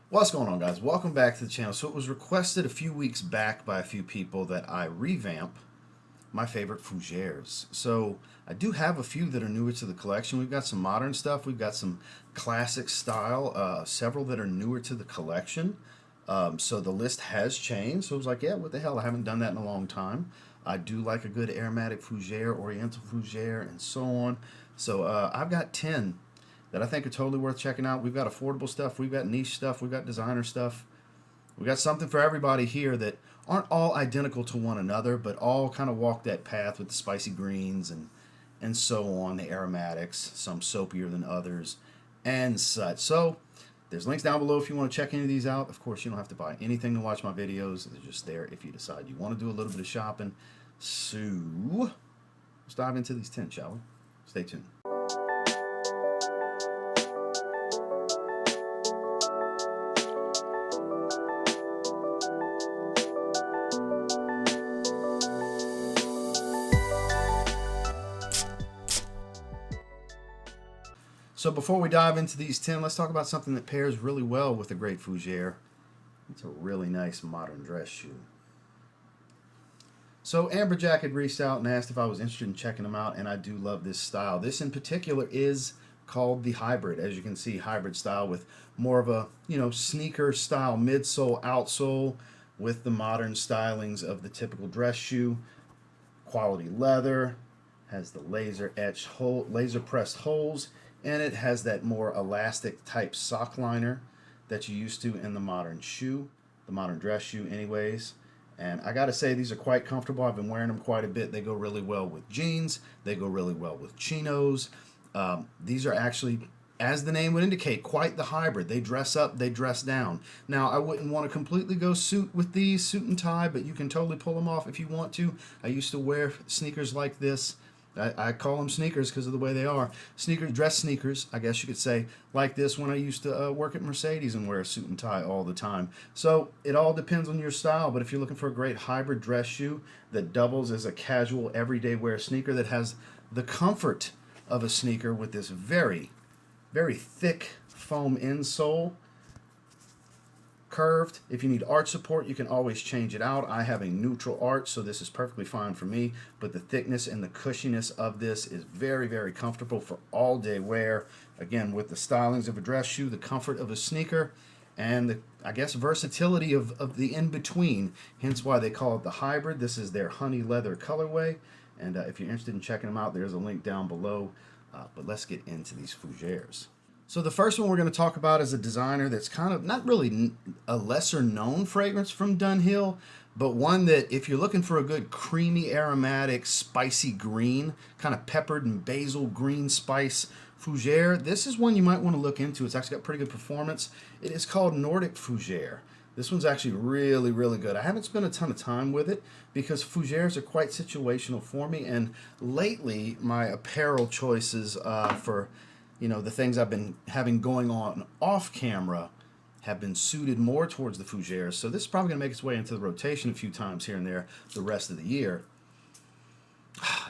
What's going on, guys? Welcome back to the channel. So it was requested a few weeks back by a few people that I revamp my favorite fougères. So I do have a few that are newer to the collection. We've got some modern stuff. We've got some classic style, several that are newer to the collection. So the list has changed. So I was like, yeah, what the hell? I haven't done that in a long time. I do like a good aromatic fougère, oriental fougère, and so on. So I've got 10 that I think are totally worth checking out. We've got affordable stuff, we've got niche stuff, we've got designer stuff. We've got something for everybody here that aren't all identical to one another, but all kind of walk that path with the spicy greens and so on, the aromatics, some soapier than others, and such. So there's links down below if you want to check any of these out. Of course, you don't have to buy anything to watch my videos. They're just there if you decide you want to do a little bit of shopping. So let's dive into these 10, shall we? Stay tuned. So before we dive into these 10, let's talk about something that pairs really well with a great fougère. It's a really nice modern dress shoe. So Amberjack had reached out and asked if I was interested in checking them out, and I do love this style. This in particular is called the hybrid. As you can see, hybrid style with more of a, sneaker style midsole, outsole with the modern stylings of the typical dress shoe. Quality leather, has the laser etched hole, laser pressed holes, and it has that more elastic type sock liner that you used to in the modern shoe, the modern dress shoe anyways. And I gotta say, these are quite comfortable. I've been wearing them quite a bit. They go really well with jeans. They go really well with chinos. These are actually, as the name would indicate, quite the hybrid. They dress up, they dress down. Now, I wouldn't want to completely go suit with these, suit and tie, but you can totally pull them off if you want to. I used to wear sneakers like this. I call them sneakers because of the way they are. Dress sneakers, I guess you could say, like this when I used to work at Mercedes and wear a suit and tie all the time. So it all depends on your style, but if you're looking for a great hybrid dress shoe that doubles as a casual everyday wear sneaker that has the comfort of a sneaker with this very, very thick foam insole, curved. If you need arch support, you can always change it out. I have a neutral arch, so this is perfectly fine for me, but the thickness and the cushiness of this is very, very comfortable for all day wear. Again, with the stylings of a dress shoe, the comfort of a sneaker, and the, I guess, versatility of the in-between, hence why they call it the hybrid. This is their honey leather colorway, and if you're interested in checking them out, there's a link down below. But let's get into these fougères. So the first one we're going to talk about is a designer that's kind of not really a lesser known fragrance from Dunhill, but one that if you're looking for a good creamy, aromatic, spicy green, kind of peppered and basil green spice fougère, this is one you might want to look into. It's actually got pretty good performance. It is called Nordic Fuer. This one's actually really, really good. I haven't spent a ton of time with it because fougères are quite situational for me, and lately my apparel choices for the things I've been having going on off camera have been suited more towards the fougères. So this is probably going to make its way into the rotation a few times here and there the rest of the year.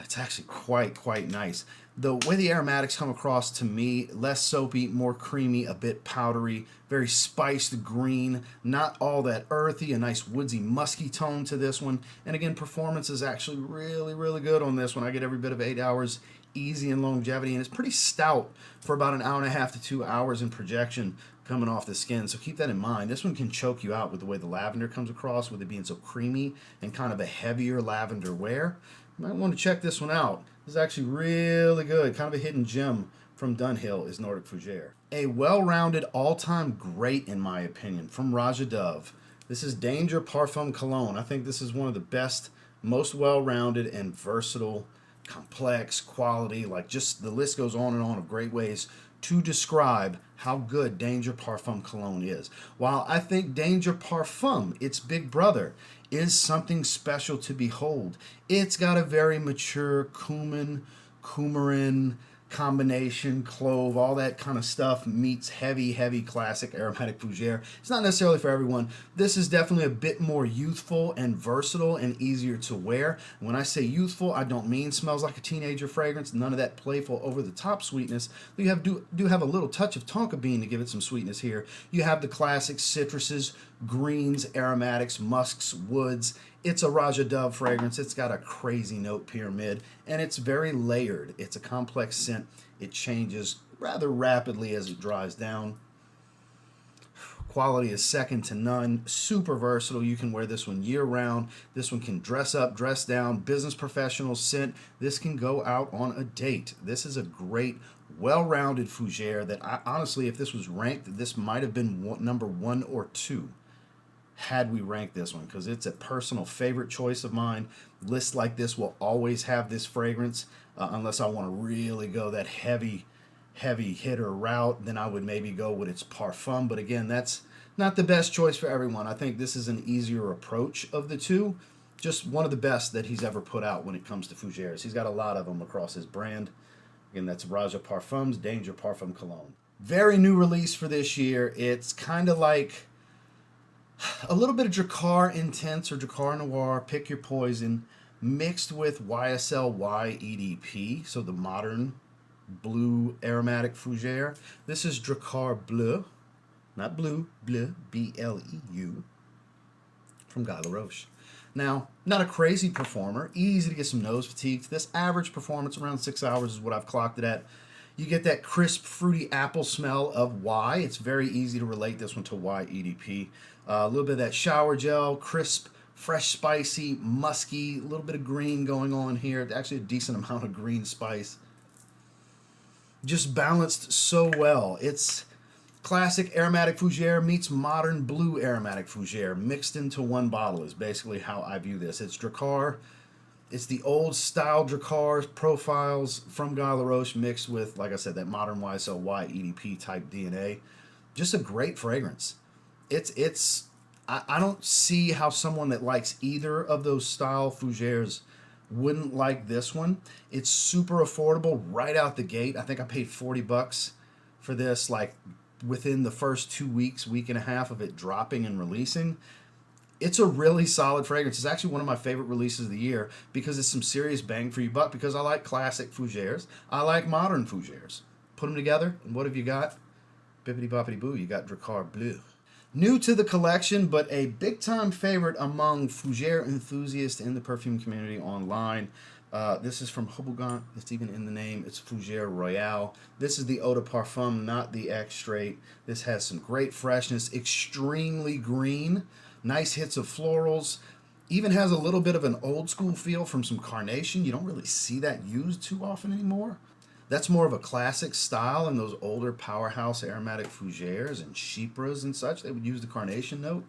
It's actually quite nice. The way the aromatics come across to me, less soapy, more creamy, a bit powdery, very spiced green, not all that earthy, a nice woodsy, musky tone to this one. And again, performance is actually really, really good on this one. I get every bit of 8 hours easy in longevity, and it's pretty stout for about an hour and a half to 2 hours in projection coming off the skin. So keep that in mind. This one can choke you out with the way the lavender comes across, with it being so creamy and kind of a heavier lavender wear. You might want to check this one out. This is actually really good. Kind of a hidden gem from Dunhill is Nordic Fuer. A well-rounded, all-time great, in my opinion, from Roja. This is Danger Parfum Cologne. I think this is one of the best, most well-rounded and versatile, complex, quality, like just the list goes on and on of great ways to describe how good Danger Parfum Cologne is. While I think Danger Parfum, its big brother, is something special to behold, it's got a very mature coumarin, combination, clove, all that kind of stuff meets heavy, heavy classic aromatic fougere. It's not necessarily for everyone. This is definitely a bit more youthful and versatile and easier to wear. When I say youthful, I don't mean smells like a teenager fragrance. None of that playful over-the-top sweetness. You do have a little touch of tonka bean to give it some sweetness here. You have the classic citruses, greens, aromatics, musks, woods. It's a Raja Dove fragrance. It's got a crazy note pyramid, and it's very layered. It's a complex scent. It changes rather rapidly as it dries down. Quality is second to none. Super versatile. You can wear this one year-round. This one can dress up, dress down, business professional scent. This can go out on a date. This is a great, well-rounded fougere that honestly, if this was ranked, this might have been number 1 or 2. Had we ranked this one, because it's a personal favorite choice of mine. Lists like this will always have this fragrance, unless I want to really go that heavy hitter route. Then I would maybe go with its Parfum, but again, that's not the best choice for everyone. I think this is an easier approach of the two. Just one of the best that he's ever put out when it comes to fougères. He's got a lot of them across his brand. Again, that's Raja Parfums, Danger Parfum Cologne. Very new release for this year. It's kind of like a little bit of Drakkar Intense or Drakkar Noir, pick your poison, mixed with YSL EDP, so the modern blue aromatic fougere. This is Drakkar Bleu, not blue, Bleu, B-L-E-U, from Guy Laroche. Now, not a crazy performer, easy to get some nose fatigue. This average performance around 6 hours is what I've clocked it at. You get that crisp, fruity apple smell of Y. It's very easy to relate this one to Y EDP. A little bit of that shower gel, crisp, fresh, spicy, musky, a little bit of green going on here. Actually, a decent amount of green spice. Just balanced so well. It's classic aromatic fougere meets modern blue aromatic fougere mixed into one bottle is basically how I view this. It's Drakkar. It's the old style Drakkar profiles from Guy Laroche mixed with, like I said, that modern YSL EDP type DNA. Just a great fragrance. I don't see how someone that likes either of those style fougères wouldn't like this one. It's super affordable right out the gate. I think I paid $40 for this, like within the first 2 weeks, week and a half of it dropping and releasing. It's a really solid fragrance. It's actually one of my favorite releases of the year because it's some serious bang for your buck, because I like classic fougères. I like modern fougères. Put them together, and what have you got? Bippity boppity boo, you got Drakkar Bleu. New to the collection, but a big-time favorite among fougere enthusiasts in the perfume community online. This is from Houbigant. It's even in the name. It's Fuger Royale. This is the Eau de Parfum, not the X straight. This has some great freshness, extremely green, nice hits of florals. Even has a little bit of an old school feel from some carnation. You don't really see that used too often anymore. That's more of a classic style in those older powerhouse aromatic fougères and chypres and such. They would use the carnation note.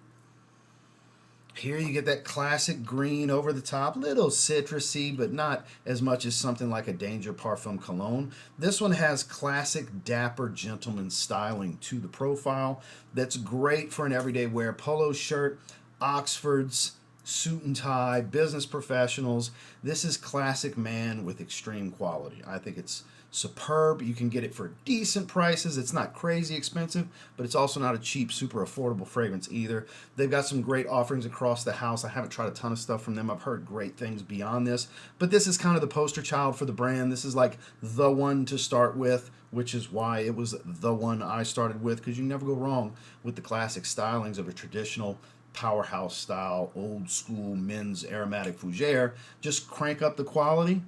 Here you get that classic green over the top, little citrusy, but not as much as something like a Danger Parfum Cologne. This one has classic dapper gentleman styling to the profile. That's great for an everyday wear. Polo shirt, Oxfords, suit and tie, business professionals. This is classic man with extreme quality. I think it's superb. You can get it for decent prices. It's not crazy expensive, but it's also not a cheap, super affordable fragrance either. They've got some great offerings across the house. I haven't tried a ton of stuff from them. I've heard great things beyond this, but this is kind of the poster child for the brand. This is like the one to start with, which is why it was the one I started with, because you never go wrong with the classic stylings of a traditional powerhouse style, old school men's aromatic fougere. Just crank up the quality,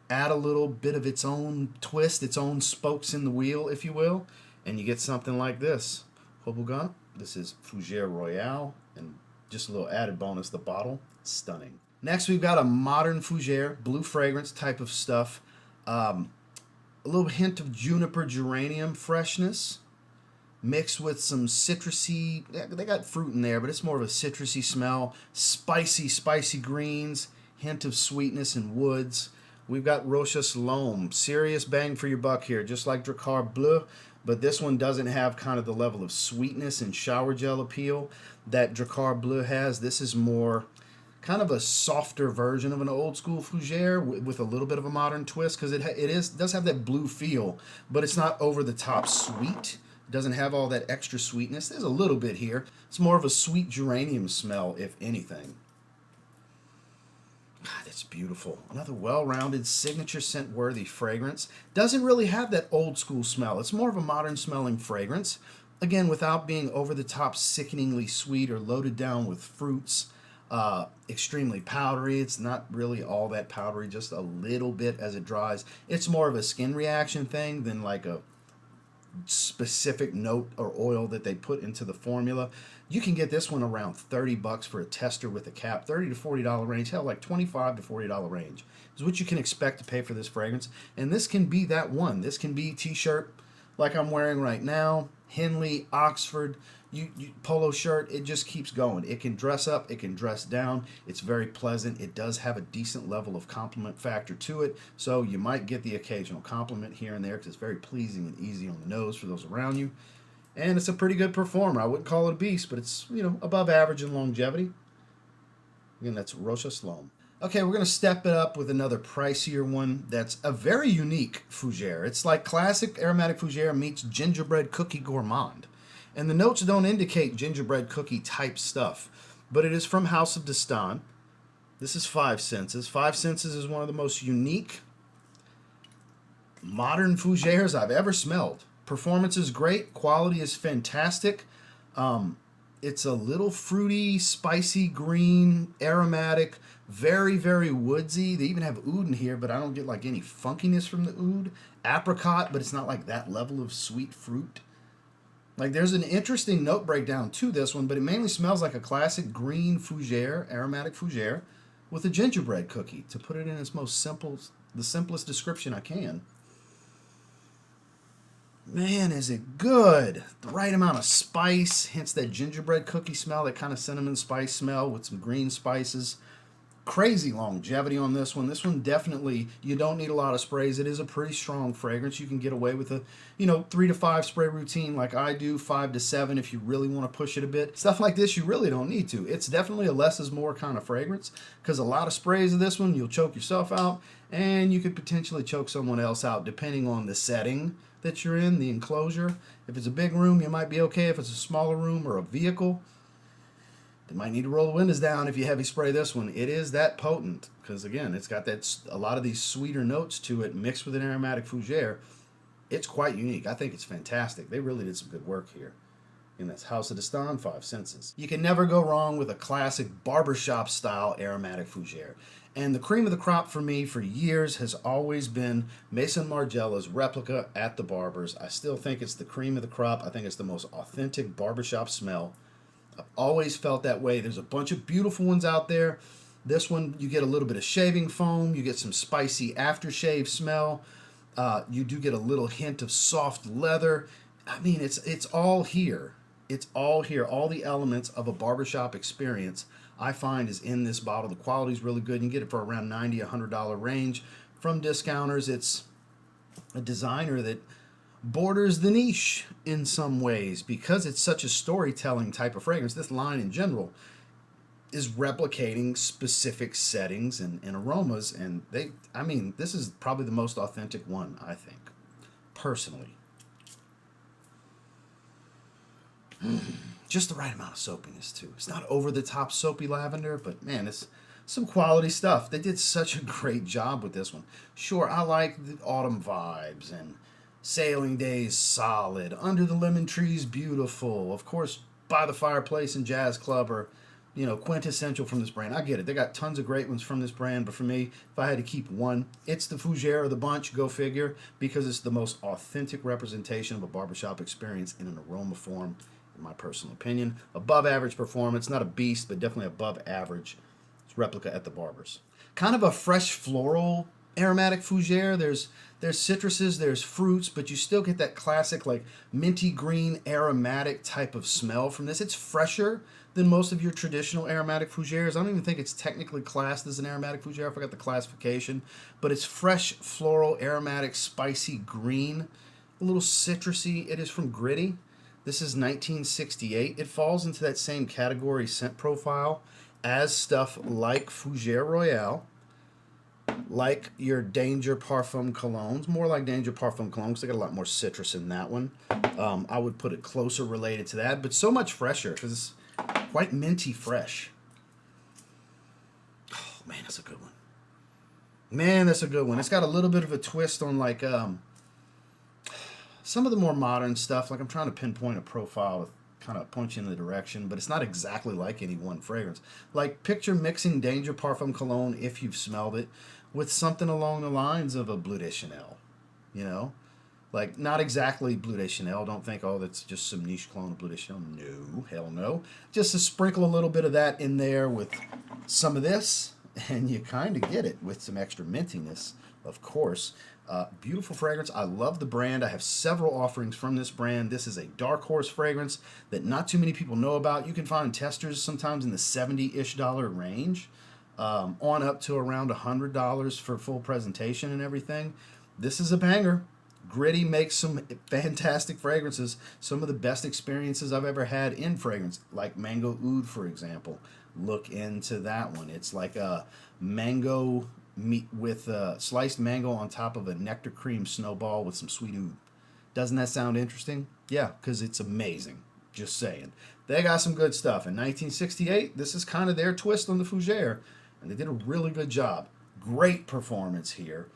add a little bit of its own twist, its own spokes in the wheel, if you will, and you get something like this. Houbigant. This is Fuger Royale, and just a little added bonus, the bottle, stunning. Next, we've got a modern fougere, blue fragrance type of stuff. A little hint of juniper geranium freshness, mixed with some citrusy, they got fruit in there, but it's more of a citrusy smell. Spicy greens, hint of sweetness and woods. We've got Rochas L'homme, serious bang for your buck here, just like Drakkar Bleu, but this one doesn't have kind of the level of sweetness and shower gel appeal that Drakkar Bleu has. This is more kind of a softer version of an old school fougere with a little bit of a modern twist, because does have that blue feel, but it's not over the top sweet. It doesn't have all that extra sweetness. There's a little bit here. It's more of a sweet geranium smell, if anything. God, it's beautiful. Another well-rounded, signature scent-worthy fragrance. Doesn't really have that old school smell. It's more of a modern smelling fragrance. Again, without being over-the-top sickeningly sweet or loaded down with fruits. Extremely powdery. It's not really all that powdery, just a little bit as it dries. It's more of a skin reaction thing than like a specific note or oil that they put into the formula. You can get this one around $30 for a tester with a cap. $30 to $40 range, hell, like $25 to $40 range is what you can expect to pay for this fragrance. And this can be that one. This can be t-shirt like I'm wearing right now, Henley, Oxford, polo shirt. It just keeps going. It can dress up, it can dress down. It's very pleasant. It does have a decent level of compliment factor to it, so you might get the occasional compliment here and there because it's very pleasing and easy on the nose for those around you. And it's a pretty good performer. I wouldn't call it a beast, but it's, above average in longevity. Again, that's Rochas L'homme. Okay, we're going to step it up with another pricier one that's a very unique fougere. It's like classic aromatic fougere meets gingerbread cookie gourmand. And the notes don't indicate gingerbread cookie type stuff, but it is from House of Dastan. This is Five Senses. Five Senses is one of the most unique modern fougeres I've ever smelled. Performance is great. Quality is fantastic. It's a little fruity, spicy, green, aromatic, very, very woodsy. They even have oud in here, but I don't get like any funkiness from the oud. Apricot, but it's not like that level of sweet fruit. Like, there's an interesting note breakdown to this one, but it mainly smells like a classic green fougere, aromatic fougere, with a gingerbread cookie, to put it in its the simplest description I can. Man, is it good. The right amount of spice, hence that gingerbread cookie smell, that kind of cinnamon spice smell with some green spices. Crazy longevity on this one. This one definitely, you don't need a lot of sprays. It is a pretty strong fragrance. You can get away with a, 3 to 5 spray routine like I do, 5 to 7 if you really want to push it a bit. Stuff like this, you really don't need to. It's definitely a less is more kind of fragrance, because a lot of sprays of this one, you'll choke yourself out, and you could potentially choke someone else out depending on the setting that you're in, the enclosure. If it's a big room, you might be okay. If it's a smaller room or a vehicle, you might need to roll the windows down if you heavy spray this one. It is that potent because, again, it's got a lot of these sweeter notes to it mixed with an aromatic fougere. It's quite unique. I think it's fantastic. They really did some good work here. And that's House of Dastan, Five Senses. You can never go wrong with a classic barbershop style aromatic fougere. And the cream of the crop for me for years has always been Maison Margiela's Replica at the Barbers. I still think it's the cream of the crop. I think it's the most authentic barbershop smell. I've always felt that way. There's a bunch of beautiful ones out there. This one, you get a little bit of shaving foam. You get some spicy aftershave smell. You do get a little hint of soft leather. I mean, it's all here. It's all here. All the elements of a barbershop experience, I find, is in this bottle. The quality is really good. You can get it for around $90, $100 range. From discounters, it's a designer that borders the niche in some ways because it's such a storytelling type of fragrance. This line in general is replicating specific settings and aromas, and this is probably the most authentic one, I think, personally. Just the right amount of soapiness too. It's not over the top soapy lavender, but man, it's some quality stuff. They did such a great job with this one. Sure, I like the autumn vibes, and Sailing Days solid. Under the Lemon Trees beautiful. Of course, By the Fireplace and Jazz Club are, quintessential from this brand. I get it. They got tons of great ones from this brand, but for me, if I had to keep one, it's the Fougere of the bunch, go figure, because it's the most authentic representation of a barbershop experience in an aroma form, in my personal opinion. Above average performance, not a beast, but definitely above average. It's Replica at the Barbers. Kind of a fresh floral aromatic fougere. There's citruses, there's fruits, but you still get that classic like minty green aromatic type of smell from this. It's fresher than most of your traditional aromatic fougeres. I don't even think it's technically classed as an aromatic fougere. I forgot the classification, but it's fresh floral aromatic spicy green, a little citrusy. It is from Gritti. This is 1968. It falls into that same category scent profile as stuff like Fougere Royale, like your Danger Parfum colognes, more like Danger Parfum colognes. They got a lot more citrus in that one. I would put it closer related to that, but so much fresher because it's quite minty fresh. Oh man, that's a good one. Man, that's a good one. It's got a little bit of a twist on like some of the more modern stuff. Like I'm trying to pinpoint a profile to kind of point you in the direction, but it's not exactly like any one fragrance. Like picture mixing Danger Parfum cologne, if you've smelled it, with something along the lines of a Bleu de Chanel, you know? Like, not exactly Bleu de Chanel. Don't think, oh, that's just some niche clone of Bleu de Chanel. No, hell no. Just to sprinkle a little bit of that in there with some of this, and you kind of get it with some extra mintiness, of course. Beautiful fragrance. I love the brand. I have several offerings from this brand. This is a dark horse fragrance that not too many people know about. You can find testers sometimes in the $70-ish range, on up to around $100 for full presentation and everything. This is a banger. Gritti makes some fantastic fragrances. Some of the best experiences I've ever had in fragrance, like Mango Oud, for example. Look into that one. It's like a mango meat with sliced mango on top of a nectar cream snowball with some sweet oud. Doesn't that sound interesting? Yeah, because it's amazing. Just saying. They got some good stuff. In 1968, this is kind of their twist on the Fougere, and they did a really good job. Great performance here.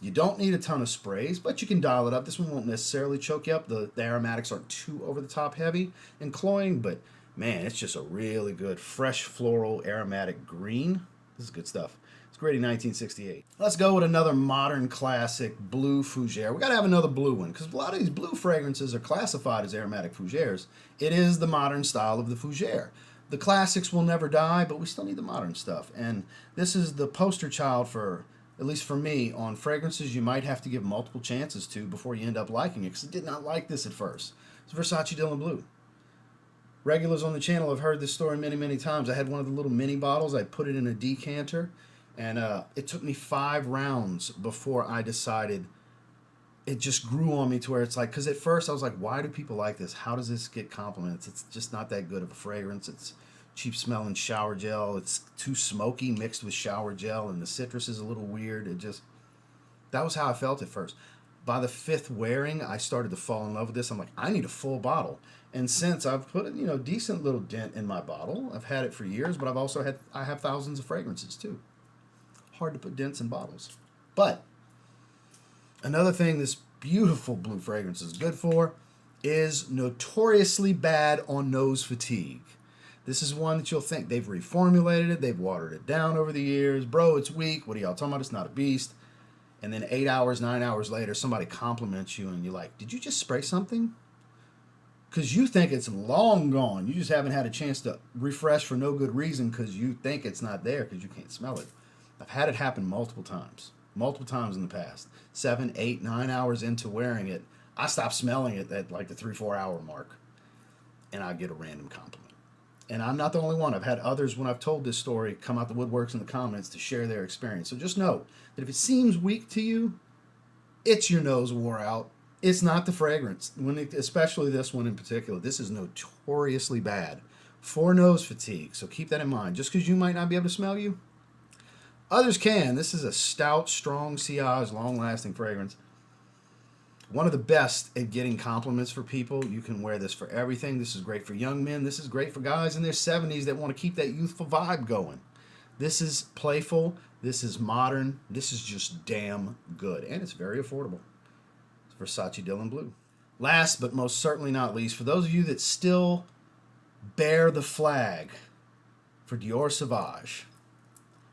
You don't need a ton of sprays, but you can dial it up. This one won't necessarily choke you up. The aromatics aren't too over-the-top heavy and cloying, but man, it's just a really good, fresh, floral, aromatic green. This is good stuff. It's Gritti 1968. Let's go with another modern classic, Bleu Fougere. We got to have another blue one, because a lot of these blue fragrances are classified as aromatic Fougeres. It is the modern style of the Fougere. The classics will never die, but we still need the modern stuff. And this is the poster child for, at least for me, on fragrances you might have to give multiple chances to before you end up liking it, because I did not like this at first. It's Versace Dylan Blue. Regulars on the channel have heard this story many, many times. I had one of the little mini bottles. I put it in a decanter, and it took me 5 rounds before I decided. It just grew on me to where it's like, because at first I was like, why do people like this? How does this get compliments? It's just not that good of a fragrance. It's cheap smelling shower gel. It's too smoky mixed with shower gel, and the citrus is a little weird. That was how I felt at first. By the 5th wearing, I started to fall in love with this. I'm like, I need a full bottle. And since I've put a decent little dent in my bottle, I've had it for years, but I have thousands of fragrances too. Hard to put dents in bottles. But another thing this beautiful blue fragrance is good for is notoriously bad on nose fatigue. This is one that you'll think they've reformulated it, they've watered it down over the years. Bro, it's weak. What are y'all talking about? It's not a beast. And then 8 hours, 9 hours later, somebody compliments you and you're like, did you just spray something? Because you think it's long gone. You just haven't had a chance to refresh for no good reason because you think it's not there because you can't smell it. I've had it happen multiple times in the past. 7, 8, 9 hours into wearing it, I stopped smelling it at like the 3-4 hour mark, and I get a random compliment. And I'm not the only one. I've had others, when I've told this story, come out the woodworks in the comments to share their experience. So just know that if it seems weak to you, it's your nose wore out. It's not the fragrance, especially this one in particular. This is notoriously bad for nose fatigue, so keep that in mind. Just because you might not be able to smell you, others can. This is a stout, strong sillage, long-lasting fragrance. One of the best at getting compliments for people. You can wear this for everything. This is great for young men. This is great for guys in their 70s that want to keep that youthful vibe going. This is playful. This is modern. This is just damn good. And it's very affordable. It's Versace Dylan Blue. Last but most certainly not least, for those of you that still bear the flag for Dior Sauvage,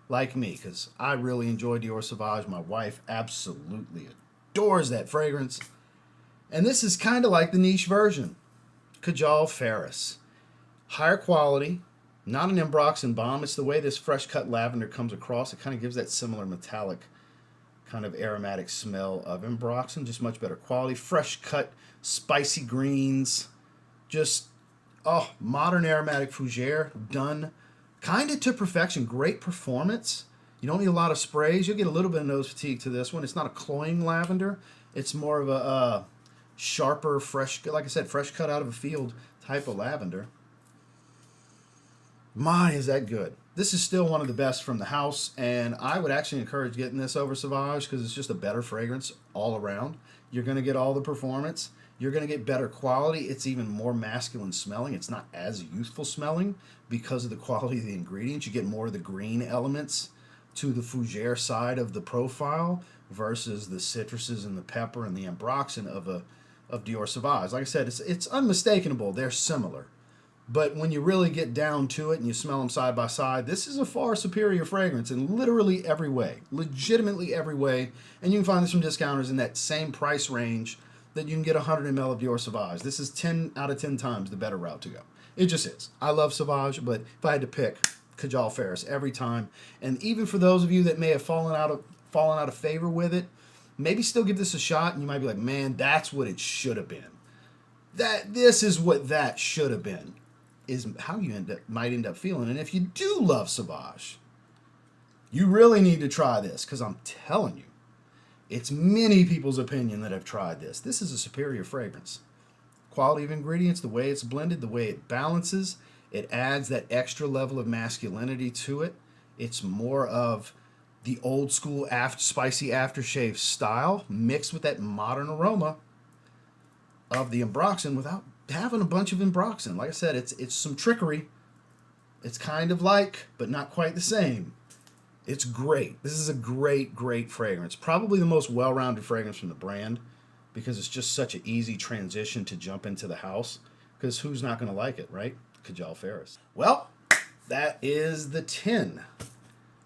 like me, because I really enjoy Dior Sauvage. My wife absolutely adores that fragrance. And this is kind of like the niche version. Kajal Faris. Higher quality, not an Ambroxan bomb. It's the way this fresh cut lavender comes across. It kind of gives that similar metallic kind of aromatic smell of Ambroxan. Just much better quality. Fresh cut, spicy greens. Just, modern aromatic fougere done kind of to perfection. Great performance. You don't need a lot of sprays. You'll get a little bit of nose fatigue to this one. It's not a cloying lavender. It's more of a sharper, fresh, like I said, fresh cut out of a field type of lavender. My, is that good. This is still one of the best from the house, and I would actually encourage getting this over Sauvage because it's just a better fragrance all around. You're going to get all the performance. You're going to get better quality. It's even more masculine smelling. It's not as youthful smelling because of the quality of the ingredients. You get more of the green elements to the Fougere side of the profile versus the citruses and the pepper and the ambroxan of Dior Sauvage. Like I said, it's unmistakable. They're similar. But when you really get down to it and you smell them side by side, this is a far superior fragrance in literally every way, legitimately every way. And you can find this from discounters in that same price range that you can get 100 ml of Dior Sauvage. This is 10 out of 10 times the better route to go. It just is. I love Sauvage, but if I had to pick, Kajal Faris every time. And even for those of you that may have fallen out of favor with it, maybe still give this a shot, and you might be like, man, that's what it should have been. This is what that should have been. Is how you might end up feeling. And if you do love Sauvage, you really need to try this, because I'm telling you, it's many people's opinion that have tried this. This is a superior fragrance. Quality of ingredients, the way it's blended, the way it balances, it adds that extra level of masculinity to it. It's more of the old school spicy aftershave style mixed with that modern aroma of the ambroxan without having a bunch of ambroxan. Like I said, it's some trickery. It's kind of like, but not quite the same. It's great. This is a great, great fragrance. Probably the most well-rounded fragrance from the brand because it's just such an easy transition to jump into the house, because who's not going to like it, right? Kajal Faris. Well, that is the 10.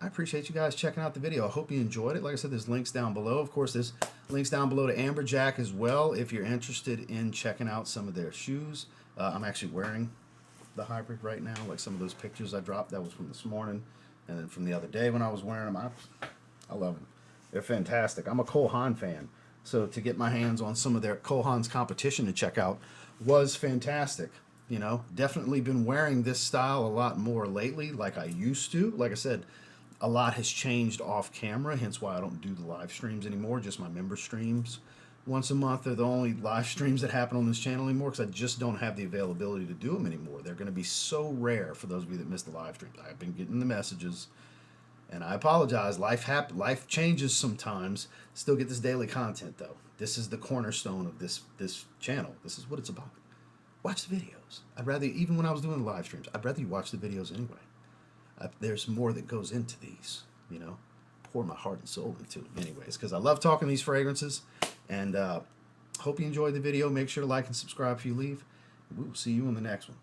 I appreciate you guys checking out the video. I hope you enjoyed it. Like I said, there's links down below. Of course, there's links down below to Amberjack as well if you're interested in checking out some of their shoes. I'm actually wearing the hybrid right now. Like some of those pictures I dropped, that was from this morning. And then from the other day when I was wearing them, I love them. They're fantastic. I'm a Cole Haan fan. So to get my hands on some of their Cole Haan's competition to check out was fantastic. You know, definitely been wearing this style a lot more lately like I used to. Like I said, a lot has changed off camera, hence why I don't do the live streams anymore, just my member streams. Once a month are the only live streams that happen on this channel anymore because I just don't have the availability to do them anymore. They're going to be so rare for those of you that missed the live streams. I've been getting the messages, and I apologize. Life changes sometimes. Still get this daily content, though. This is the cornerstone of this channel. This is what it's about. Watch the videos. I'd rather, even when I was doing the live streams, I'd rather you watch the videos anyway. There's more that goes into these, you know. Pour my heart and soul into them anyways, because I love talking these fragrances. And hope you enjoyed the video. Make sure to like and subscribe if you leave. We will see you in the next one.